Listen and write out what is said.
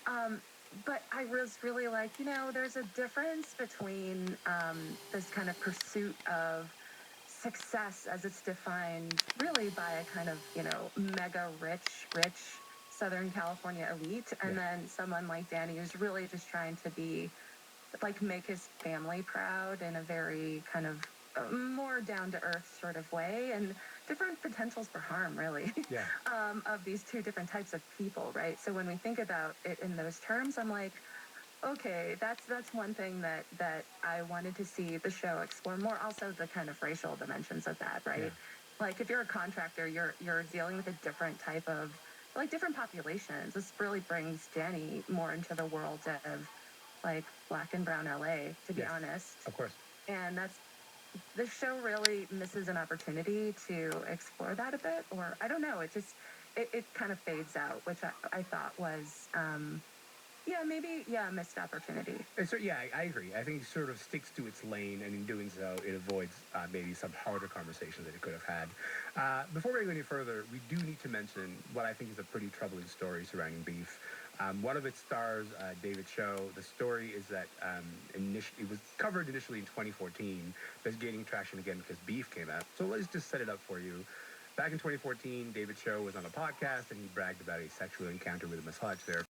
Um, but I was really like, there's a difference between this kind of pursuit of success as it's defined really by a kind of, mega rich Southern California elite. And Yeah. then someone like Danny who's really just trying to be like make his family proud in a very kind of more down to earth sort of way, and different potentials for harm, really, Yeah. of these two different types of people, right? So when we think about it in those terms, I'm like, okay, that's one thing that I wanted to see the show explore more. Also, the kind of racial dimensions of that, Yeah. right? Like if you're a contractor, you're dealing with a different type of like different populations. This really brings Danny more into the world of like black and brown LA, to be Yes. honest. Of course. And that's the show really misses an opportunity to explore that a bit, or I don't know, it kind of fades out, which I thought was yeah, maybe, yeah, a missed opportunity. And so, yeah, I agree. I think it sort of sticks to its lane, and in doing so, it avoids maybe some harder conversations that it could have had. Before we go any further, we do need to mention what I think is a pretty troubling story surrounding Beef. One of its stars, David Cho, the story is that it was covered initially in 2014, but is gaining traction again because Beef came out. So let's just set it up for you. Back in 2014, David Cho was on a podcast and he bragged about a sexual encounter with a massage therapist